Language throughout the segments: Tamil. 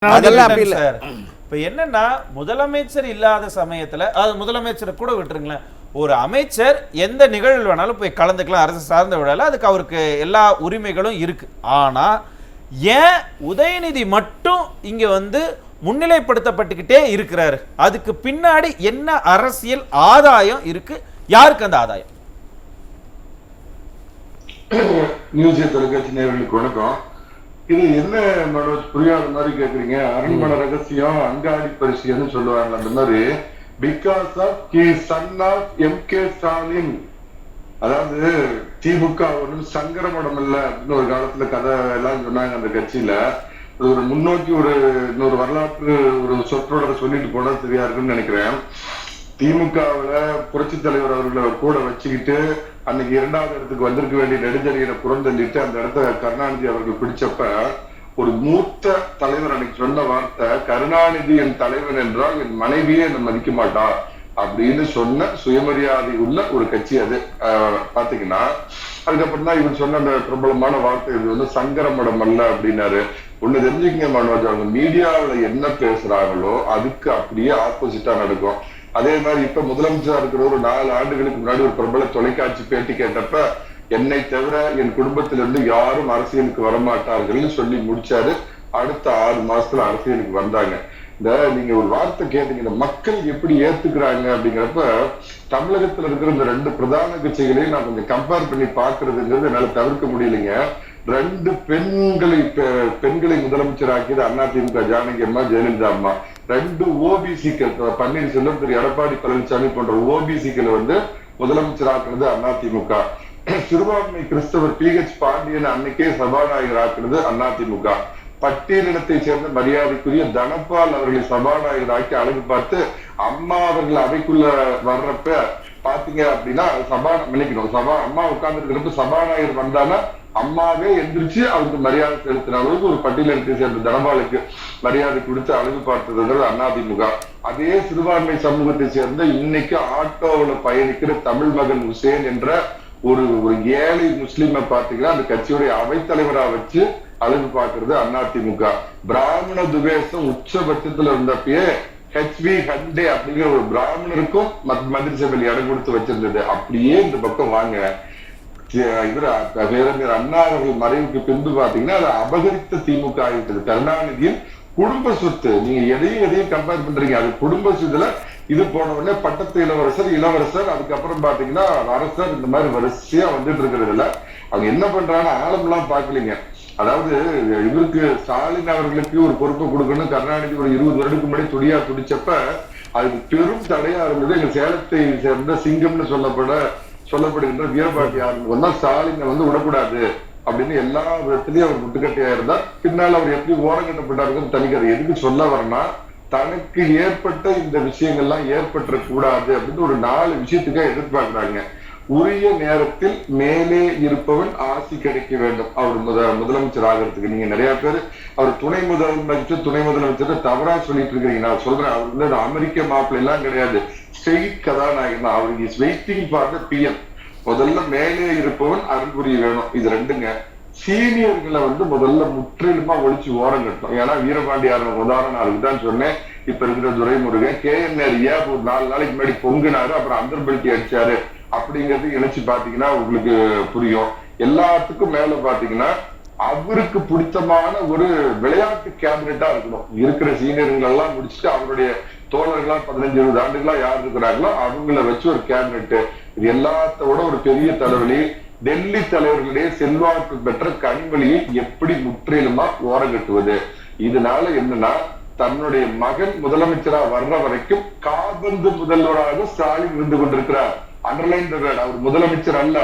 அதெல்லாம் அப்படி இல்ல சார். இப்ப என்னன்னா முதலமைச்சர் இல்லாத சமயத்துல அது முதலமைச்சரை கூட விட்டுருங்களேன், ஒரு அமைச்சர் எந்த நிகழ்வு வேணாலும் போய் கலந்துக்கலாம், அரசு சார்ந்த விழால அதுக்கு அவருக்கு எல்லா உரிமைகளும் இருக்கு. ஆனா ஏன் உதயநிதி மட்டும் இங்க முன்னிலைப்படுத்தப்பட்டுக்கிட்டே இருக்கிறாரு? அதுக்கு பின்னாடி என்ன அரசியல் ஆதாயம் இருக்கு? யாருக்கு அந்த ஆதாயம்? நியூஸ் தொலைக்காட்சி நேயர்களுக்கு வணக்கம். இது என்ன மனோஜ் புரியாத மாதிரி கேக்குறீங்க? அரண்மனை ரகசியம் அங்காடி பரிசுன்னு சொல்லுவாங்க. அந்த மாதிரி because of he son of M K. Stalin. அதாவது திமுக ஒன்றும் சங்கரமடம் இல்ல அப்படின்னு ஒரு காலத்துல கதை எல்லாம் சொன்னாங்க அந்த கட்சியில. அது ஒரு முன்னோக்கி இன்னொரு வரலாற்று ஒரு சொற்றோட சொல்லிட்டு போனா சரியா இருக்குன்னு நினைக்கிறேன். திமுகவுல புரட்சி தலைவர் அவர்களை கூட வச்சுக்கிட்டு அன்னைக்கு 2வது இடத்துக்கு வந்திருக்க வேண்டிய நெடுஞ்செழியனை புறந்தள்ளிட்டு அந்த இடத்த கருணாநிதி அவர்கள் பிடிச்சப்ப ஒரு மூத்த தலைவர் அன்னைக்கு சொன்ன வார்த்தை, கருணாநிதி என் தலைவன் என்றால் என் மனைவியே என்னை மதிக்க மாட்டா அப்படின்னு சொன்ன சுயமரியாதை உள்ள ஒரு கட்சி அது. பாத்தீங்கன்னா அதுக்கப்புறம் தான் இவர் சொன்ன அந்த பிரபலமான வார்த்தை, இது சங்கரமடம் அல்ல அப்படின்னாரு. ஒண்ணு தெரிஞ்சுக்கங்க மனோஜ், அவங்க மீடியாவில என்ன பேசுறாங்களோ அதுக்கு அப்படியே ஆப்போசிட்டா நடக்கும். அதே மாதிரி இப்ப முதலமைச்சரா இருக்கிற ஒரு 4 ஆண்டுகளுக்கு முன்னாடி ஒரு பிரபல தொலைக்காட்சி பேட்டி கேட்டப்ப, என்னை தவிர என் குடும்பத்திலிருந்து யாரும் அரசியலுக்கு வரமாட்டார்கள் சொல்லி முடிச்சாரு. அடுத்த 6 மாசத்துல அரசியலுக்கு வந்தாங்க. இந்த நீங்க ஒரு வார்த்தை கேட்டீங்க, மக்கள் எப்படி ஏத்துக்கிறாங்க அப்படிங்கிறப்ப, தமிழகத்துல இருக்கிற இந்த 2 பிரதான கட்சிகளையும் நான் கொஞ்சம் கம்பேர் பண்ணி பாக்குறதுங்கிறது என்னால தவிர்க்க முடியலைங்க. 2 பெண்களை முதலமைச்சராக்கியது அதிமுக ஜானகி அம்மா, ஜெயலலிதா அம்மா. 2 ஓபிசிக்கள் பன்னீர்செல்வம், திரு எடப்பாடி பழனிசாமி போன்ற ஓபிசிக்கள் முதலமைச்சராக்குறது அதிமுக. சிறுபான்மை கிறிஸ்தவர் PH பாண்டியன் அன்னைக்கே சபாநாயகர் ஆக்குறது அதிமுக. பட்டியலினத்தை சேர்ந்த மரியாதைக்குரிய தனபால் அவர்களை சபாநாயகராக்கி அழகு பார்த்து அம்மா அவர்கள் அவைக்குள்ள வர்றப்ப பாத்தீங்க அப்படின்னா அம்மா உட்கார்ந்து இருக்கிறப்ப சபாநாயகர் வந்தானா அம்மாவே எந்திரிச்சு அவருக்கு மரியாதை செலுத்தின அளவுக்கு ஒரு பட்டியலினத்தை சேர்ந்த தனபாலுக்கு மரியாதை கொடுத்து அழகு பார்த்தது அதிமுக. அதே சிறுபான்மை சமூகத்தை சேர்ந்த இன்னைக்கு ஆட்டோவில் பயணிக்கிற தமிழ் மகன் உசேன் என்ற ஒரு ஏழை முஸ்லீமை பார்த்தீங்கன்னா அந்த கட்சியுடைய அவைத்தலைவரா வச்சு அழகு பார்க்கிறது அதிமுக. பிராமண துவேஷம் உச்சபட்சத்துல இருந்தப்பயே HV ஹண்டே அப்படிங்கிற ஒரு பிராமணருக்கும் மந்திரி சபையில் இடம் கொடுத்து வச்சிருந்தது. அப்படியே இந்த பக்கம் வாங்க, பேரறிஞர் அண்ணா அவர்கள் மறைவுக்கு பின்பு பாத்தீங்கன்னா அதை அபகரித்த திமுக ஆகிட்டது. கருணாநிதியின் குடும்ப சொத்து. நீங்க எதையும் கம்பேர் பண்றீங்க, அது குடும்ப சொத்துல இது போன உடனே பட்டத்து இளவரசர் அதுக்கப்புறம் பாத்தீங்கன்னா அரசர், இந்த மாதிரி வரிசையா வந்துட்டு இருக்கிறது இல்ல. அவங்க என்ன பண்றாங்கன்னா ஆழம் எல்லாம் பாக்கலீங்க. அதாவது இவருக்கு ஸ்டாலின் அவர்களுக்கு ஒரு பொறுப்பை கொடுக்கணும் கருணாநிதி ஒரு 20 வருடத்துக்கு முன்னாடி துடிச்சப்ப அதுக்கு பெரும் தடையா இருந்தது. எங்க சேலத்தை சேர்ந்த சிங்கம்னு சொல்லப்படுகின்ற வீரபாண்டி ஆரம்பம் ஸ்டாலினை விடக்கூடாது அப்படின்னு எல்லா விதத்திலயும் அவர் முட்டுக்கட்டையா இருந்தார். பின்னால் அவர் எப்படி ஓரங்கட்டப்பட்டாருன்னு தனிக்கதை. எதுக்கு சொல்ல வரனா, தனக்கு ஏற்பட்ட இந்த விஷயங்கள்லாம் ஏற்பட்ட கூடாது அப்படின்னு ஒரு 4 விஷயத்துக்காக எதிர்பார்க்கிறாங்க. உரிய நேரத்தில் மேலே இருப்பவன் ஆசி கிடைக்க வேண்டும். அவர் முதலமைச்சர் ஆகிறதுக்கு நீங்க நிறைய பேர் அவர் துணை முதலமைச்சர் தவறா சொல்லிட்டு இருக்கீங்க. நான் சொல்றேன், அவர் அமெரிக்க மாப்பிள்ளை எல்லாம் கிடையாது, ஸ்ட்ரெயிட் கதாநாயகன் தான். அவர் is waiting for the PM. முதல்ல மேலே இருப்பவன் அருள் புரிய வேணும். இது 2ங்க. சீனியர்களை முதல்ல முற்றிலுமா ஒழிச்சு ஓரம் கட்டணும். ஏன்னா வீரபாண்டியார் உதாரணம் அதுக்குதான் சொன்னேன். இப்ப இருக்கிற துரைமுருகன் KNR ஒரு 4 நாளைக்கு முன்னாடி பொங்குனாரு, அப்புறம் அந்தர்பல்ட்டி அடிச்சாரு அப்படிங்கிறது இணைச்சு பாத்தீங்கன்னா உங்களுக்கு புரியும். எல்லாத்துக்கும் மேல பாத்தீங்கன்னா அவருக்கு பிடித்தமான ஒரு விளையாட்டு கேபினெட்டா இருக்கணும். இருக்கிற சீனியர்கள் எல்லாம் முடிச்சுட்டு அவருடைய தோழர்களா 15-20 ஆண்டுகளா யார் இருக்கிறாங்களோ அவங்கள வச்சு ஒரு கேபினெட். இது எல்லாத்தோட ஒரு பெரிய தலைவலி, டெல்லி தலைவர்களுடைய செல்வாக்கு பெற்ற கனிமொழியை எப்படி முற்றிலுமா ஓரங்கட்டுவது. இதனால என்னன்னா, தன்னுடைய மகன் முதலமைச்சரா வர்ற வரைக்கும் காபந்து முதல்வராக ஸ்டாலின் இருந்து கொண்டிருக்கிறார். அண்டர்லைன் அவர் முதலமைச்சர் அல்ல.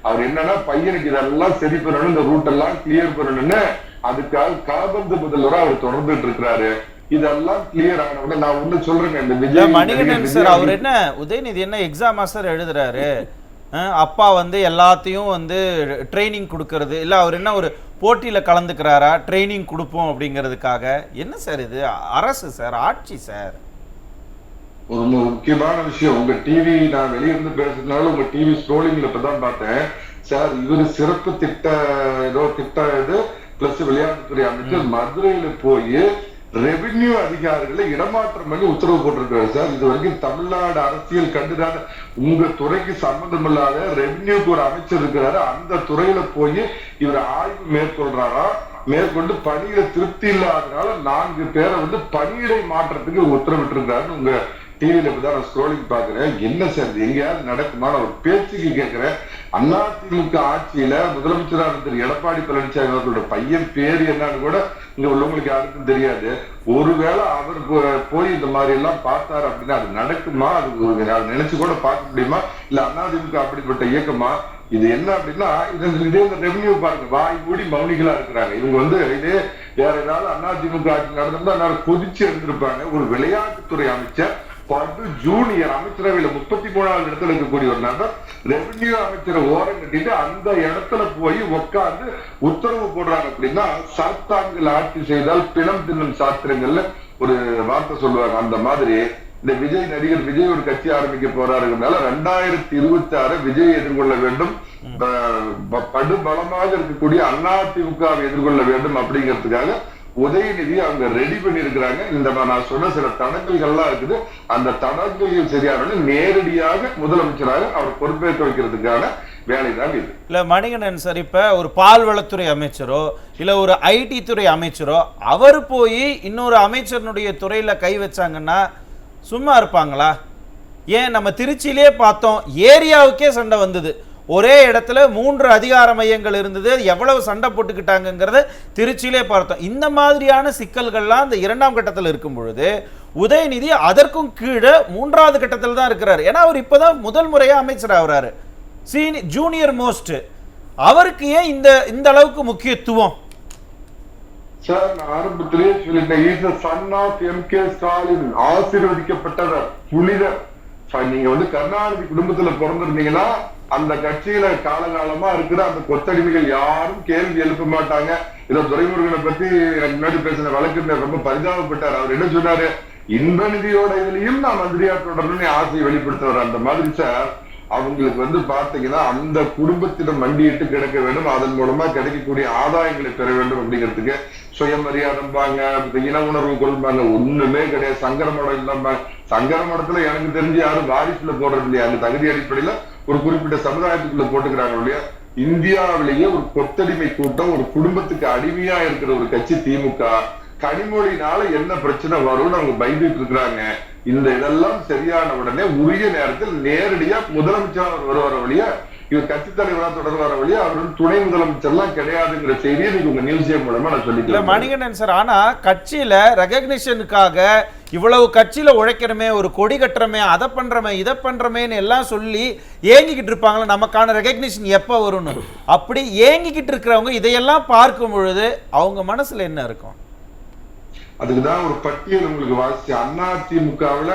அவர் என்னன்னா பையனுக்கு இதெல்லாம் சரி பண்ணணும், இந்த ரூட் எல்லாம் கிளியர் பண்ணணும்னு அதுக்காக காபந்து முதல்வரா அவர் தொடர்ந்துட்டு இருக்கிறாரு. இதெல்லாம் கிளியர் ஆனவுடனே நான் ஒண்ணு சொல்றேங்க, இந்த விஜய் மணிகண்டன் சார் அவர் என்ன உதயநிதி என்ன எக்ஸாம் மாஸ்டர் எழுதுறாரு, அப்பா எல்லாத்தையும் ட்ரைனிங் கொடுக்கறது இல்ல, அவர் என்ன ஒரு போட்டியில கலந்துக்கிறாரா ட்ரைனிங் கொடுப்போம் அப்படிங்கிறதுக்காக? என்ன சார் இது அரசு சார், ஆட்சி சார். ஒரு முக்கியமான விஷயம், உங்க டிவி நான் வெளியிருந்து பேசுறதுனால உங்க டிவி ஸ்க்ரோலிங்ல இப்பதான் பார்த்தேன் சார். இவரு சிறப்பு திட்ட இது பிளஸ் விளையாட்டுத்துறை அமைச்சர் மதுரையில போய் ரெவென்யூ அதிகாரிகளை இடமாற்றம் பண்ணி உத்தரவு போட்டிருக்காரு சார். இது வரைக்கும் தமிழ்நாடு அரசியல் கண்டுதான உங்க துறைக்கு சம்பந்தம் இல்லாத ரெவென்யூக்கு ஒரு அமைச்சர் இருக்கிறாரு, அந்த துறையில போய் இவர் ஆய்வு மேற்கொள்றாரா, மேற்கொண்டு பணியிட திருப்தி இல்லாதனால 4 பேரை வந்து பணியிடை மாற்றத்துக்கு உத்தரவிட்டு இருக்காருன்னு உங்க டிவியில இப்பதான் நான் ஸ்க்ரோலிங் பாக்குறேன். என்ன சார் எங்கேயாவது நடக்குமா? ஒரு பேச்சுக்கு கேட்கிறேன். அதிமுக ஆட்சியில முதலமைச்சராக திரு எடப்பாடி பழனிசாமி அவர்களோட பையன் பேர் என்னன்னு கூட இங்க உள்ளவங்களுக்கு யாருக்கும் தெரியாது. ஒருவேளை அவர் போய் இந்த மாதிரி எல்லாம் பார்த்தாரு அப்படின்னா அது நடக்குமா? அது நினைச்சு கூட பார்க்க முடியுமா? இல்ல அதிமுக அப்படிப்பட்ட இயக்கமா? இது என்ன அப்படின்னா இதே இந்த ரெவென்யூ பாருங்க, வாய் மூடி மௌனிகளா இருக்கிறாங்க. இவங்க வந்து இதே வேற ஏதாவது அதிமுக ஆட்சி நடந்தா கொதிச்சு இருந்திருப்பாங்க. ஒரு விளையாட்டுத்துறை அமைச்சர் படு ஜூனியர் அமைச்சரவையில 33வது இடத்துல இருக்கக்கூடிய ஒரு நபர் ரெவென்யூ அமைச்சரை ஓரம் கட்டிட்டு அந்த இடத்துல போய் உட்கார்ந்து உத்தரவு போடுறாங்க அப்படின்னா, சாத்தான்கள் ஆட்சி செய்தால் பிணம் தின்னும் சாஸ்திரங்கள்ல ஒரு வார்த்தை சொல்லுவாங்க. அந்த மாதிரி இந்த விஜய் நடிகர் விஜய் ஒரு கட்சி ஆரம்பிக்க போறாருனால 2026 விஜய் எதிர்கொள்ள வேண்டும், படுபலமாக இருக்கக்கூடிய அதிமுகவை எதிர்கொள்ள வேண்டும் அப்படிங்கிறதுக்காக உதயநிதி அவங்க ரெடி பண்ணி இருக்கிறாங்க. இந்த நான் சொன்ன சில தடங்கல்கள்லாம் இருக்குது. அந்த தடங்கல்கள் சரியான நேரடியாக முதலமைச்சராக அவர் பொறுப்பேற்க வைக்கிறதுக்கான வேலைதான் இது. இல்ல மணிகண்டன் சார், இப்ப ஒரு பால்வளத்துறை அமைச்சரோ இல்ல ஒரு ஐடி துறை அமைச்சரோ அவர் போய் இன்னொரு அமைச்சருடைய துறையில கை வச்சாங்கன்னா சும்மா இருப்பாங்களா? ஏன் நம்ம திருச்சியிலே பார்த்தோம், ஏரியாவுக்கே சண்டை வந்தது. ஒரே இடத்துல 3 அதிகார மையங்கள் இருந்தது, எவ்வளவு சண்டை போட்டுக்கிட்டாங்கிறத திருச்சியிலே பார்த்தோம். இந்த மாதிரியான சிக்கல்கள்லாம் இந்த 2ஆம் கட்டத்தில் இருக்கும் பொழுது உதயநிதி அதற்கும் கீழே 3வது கட்டத்தில் தான் இருக்கிறார். ஏன்னா அவர் இப்பதான் முதல் முறையா அமைச்சர் ஆகிறாரு, ஜூனியர் மோஸ்ட். அவருக்கு ஏன் இந்த அளவுக்கு முக்கியத்துவம்? சார் நான் ஆரம்பத்திலேயே சொல்லிட்டேன், சன் ஆஃப் எம்.கே. ஸ்டாலின், ஆசீர்வதிக்கப்பட்டவர், புனிதர். நீங்க வந்து கருணாநிதி குடும்பத்துல பிறந்திருந்தீங்கன்னா அந்த கட்சியில காலகாலமா இருக்கிற அந்த கொத்தடிமைகள் யாரும் கேள்வி எழுப்ப மாட்டாங்க. ஏதோ துரைமுருகனை பத்தி எனக்கு முன்னாடி பேசின வழக்கறிஞர் ரொம்ப பரிதாபப்பட்டார். அவர் என்ன சொன்னாரு, இன்ப நிதியோட இதுலயும் நான் மந்திரியா தொடரணும்னு ஆசையை வெளிப்படுத்துவார். அந்த மாதிரி சார் அவங்களுக்கு வந்து பாத்தீங்கன்னா அந்த குடும்பத்திடம் மண்டியிட்டு கிடக்க வேண்டும், அதன் மூலமா கிடைக்கக்கூடிய ஆதாயங்களை பெற வேண்டும் அப்படிங்கிறதுக்கு சுயமரியாதைம்பாங்க, இன உணர்வு கொள்பாங்க, ஒண்ணுமே கிடையாது. சங்கரமடம் இல்லாம, சங்கரமடத்துல எனக்கு தெரிஞ்சு யாரும் வாரிசுல போடுறது இல்லையா, அந்த தகுதி அடிப்படையில ஒரு குறிப்பிட்ட சமுதாயத்துக்குள்ள போட்டுக்கிறாங்க இல்லையா. இந்தியாவிலேயே ஒரு கொத்தடிமை கூட்டம், ஒரு குடும்பத்துக்கு அடிமையா இருக்கிற ஒரு கட்சி திமுக. கனிமொழினால என்ன பிரச்சனை வரும்னு அவங்க பயந்துட்டு இருக்கிறாங்க. இந்த இதெல்லாம் சரியான உடனே உரிய நேரத்தில் நேரடியா முதலமைச்சர் வருவார வழியா, இவர் கட்சி தலைவரா தொடர்வார வழியா, அவர் துணை முதலமைச்சர் எல்லாம் கிடையாதுங்கிற செய்தியை நீங்க உங்க நியூஸ் மூலமா நான் சொல்லிக்கிறேன். மணிகண்டன் சார், ஆனா கட்சியில ரெகக்னிஷனுக்காக இவ்வளவு கட்சியில உழைக்கிறமே, ஒரு கொடி கட்டுறமே, அதை பண்றமே இதை பண்றமேன்னு எல்லாம் சொல்லி ஏங்கிக்கிட்டு இருப்பாங்களா, நமக்கான ரெகக்னிஷன் எப்ப வரும்னு. அப்படி ஏங்கிக்கிட்டு இருக்கிறவங்க இதையெல்லாம் பார்க்கும் பொழுது அவங்க மனசுல என்ன இருக்கும்? அதுக்குதான் ஒரு பட்டியல் உங்களுக்கு வாசிச்சு. அதிமுகவுல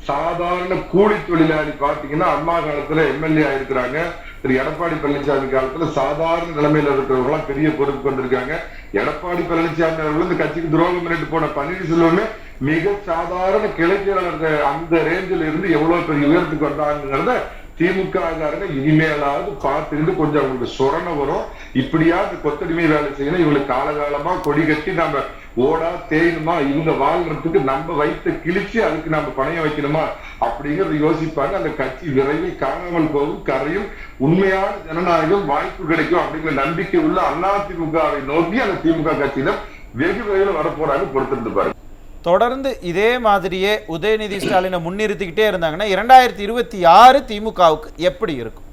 சாதாரண கூலி தொழிலாளி பாத்தீங்கன்னா அம்மா காலத்துல எம்எல்ஏ ஆயிருக்கிறாங்க. திரு எடப்பாடி பழனிசாமி காலத்துல சாதாரண நிலைமையில இருக்கிறவங்க எல்லாம் பெரிய பொறுப்பு வந்திருக்காங்க. எடப்பாடி பழனிசாமி அவர்கள் இந்த கட்சிக்கு துரோகம் பண்ணிட்டு போன பன்னீர்செல்வமே மிக சாதாரண கிளைச்செயலாளர் அந்த ரேஞ்சில் இருந்து எவ்வளவு பெரிய உயரத்துக்கு வந்தாங்கிறத திமுக இனிமேலாவது பார்த்துட்டு கொஞ்சம் அவங்களுக்கு சொரணை வரும். இப்படியா இந்த கொத்தடிமை வேலை செய்யணும், இவங்களுக்கு காலகாலமா கொடி கட்டி நம்ம ஓடா தேயணுமா, இவங்க வாழ்றதுக்கு நம்ம வயிற்று கிழிச்சு அதுக்கு நம்ம பணையம் வைக்கணுமா அப்படிங்கறத யோசிப்பாங்க. அந்த கட்சி விரைவில் காணாமல் போகும், கரையும், உண்மையான ஜனநாயகம் வாய்ப்பு கிடைக்கும் அப்படிங்கிற நம்பிக்கை உள்ள அதிமுகவை நோக்கி அந்த திமுக கட்சியிடம் வெகு விரைவில் வரப்போறாங்க. பொறுத்திருந்து பாருங்க. தொடர்ந்து இதே மாதிரியே உதயநிதி ஸ்டாலினை முன்னிறுத்திக்கிட்டே இருந்தாங்கன்னா 2026 திமுகவுக்கு எப்படி இருக்கும்?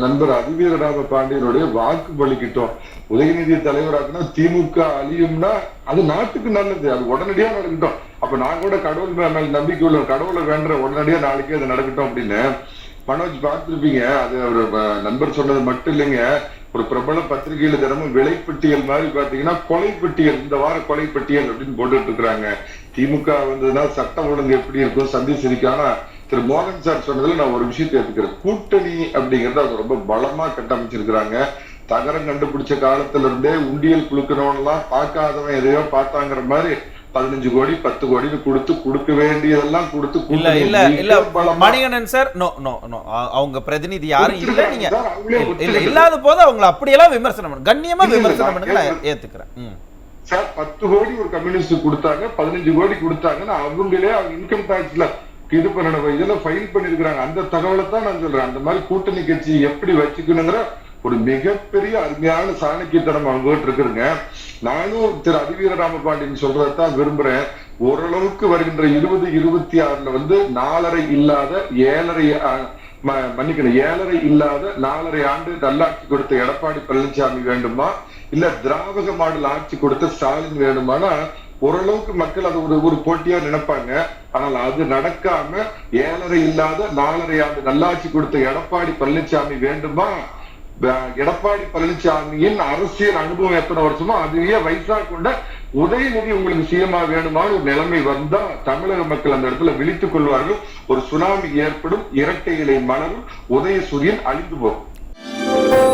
நண்பர் அதிவீரராம பாண்டியனுடைய வாக்கு பலிக்கிட்டோம். உதயநிதி தலைவராக்குனா திமுக அழியும்னா அது நாட்டுக்கு நல்லது, அது உடனடியா நடக்கட்டும். அப்ப நான் கூட கடவுள் மேல நம்பிக்கை உள்ள, கடவுளை வேண்ட உடனடியா நாளைக்கே அது நடக்கட்டும் அப்படின்னு மனோஜ் பார்த்திருப்பீங்க. அது ஒரு நண்பர் சொன்னது மட்டும் இல்லைங்க, ஒரு பிரபல பத்திரிகையில தினமும் விலைப்பட்டியல் மாதிரி பாத்தீங்கன்னா கொலைப்பட்டியல், இந்த வார கொலைப்பட்டியல் அப்படின்னு போட்டுட்டு இருக்கிறாங்க. திமுக வந்ததுன்னா சட்டம் ஒழுங்கு எப்படி இருக்கும் சந்திச்சிருக்கான திரு மோகன் சார் சொன்னதுல நான் ஒரு விஷயத்தை எடுத்துக்கிறேன். கூட்டணி அப்படிங்கறத அவங்க ரொம்ப பலமா கட்டமைச்சிருக்கிறாங்க. தகரம் கண்டுபிடிச்ச காலத்துல இருந்தே உண்டியல் குழுக்கிறவன்லாம் பார்க்காதவன் எதையோ பார்த்தாங்கிற மாதிரி 15 கோடி 10 கோடி கொடுக்க வேண்டியதெல்லாம் கொடுத்து இல்ல இல்ல இல்ல Manikandan sir, no no no, அவங்க பிரதிநிதி யாரும் இல்ல, நீங்க இல்ல இல்லாத போது அவங்களை அப்படியெல்லாம் விமர்சனம் பண்ணுங்க, கண்ணியமா விமர்சனம் பண்ணுங்க, நான் ஏத்துக்கிறேன். சார் 10 கோடி ஒரு கம்யூனிஸ்ட் கொடுத்தாங்க, 15 கோடி கொடுத்தாங்கன்னு அவங்களே அவங்க இன்கம் டாக்ஸ்ல இது பண்ணணும், இதெல்லாம் ஃபைல் பண்ணிருக்கிறாங்க. அந்த தகவலை தான் நான் சொல்றேன். அந்த மாதிரி கூட்டணி கட்சி எப்படி வச்சுக்கணுங்கிற ஒரு மிகப்பெரிய அருமையான சாணக்கியத்தனம் அவங்ககிட்ட இருக்குதுங்க. நானும் திரு அதிவீர ராமபாண்டியன் சொல்றதான் விரும்புறேன். ஓரளவுக்கு வருகின்ற 2026 வந்து 4.5 இல்லாத 7.5 மன்னிக்கணும் 7.5 இல்லாத 4.5 ஆண்டு நல்லாட்சி கொடுத்த எடப்பாடி பழனிசாமி வேண்டுமா, இல்ல திராவிட மாடல் ஆட்சி கொடுத்த ஸ்டாலின் வேண்டுமானா ஓரளவுக்கு மக்கள் அது ஒரு போட்டியா நினைப்பாங்க. ஆனால் அது நடக்காம 7.5 இல்லாத 4.5 ஆண்டு நல்லாட்சி கொடுத்த எடப்பாடி பழனிசாமி வேண்டுமா, எடப்பாடி பழனிசாமியின் அரசியல் அனுபவம் எத்தனை வருஷமோ அதுவே வயசா கொண்ட உதயநிதி உங்களுக்கு சிஎம்ஆ வேணுமான ஒரு நிலைமை வந்தா தமிழக மக்கள் அந்த இடத்துல விழித்துக் கொள்வார்கள். ஒரு சுனாமி ஏற்படும், இரட்டை இலை மலரும், உதயசூரியன் அழிந்து போகும்.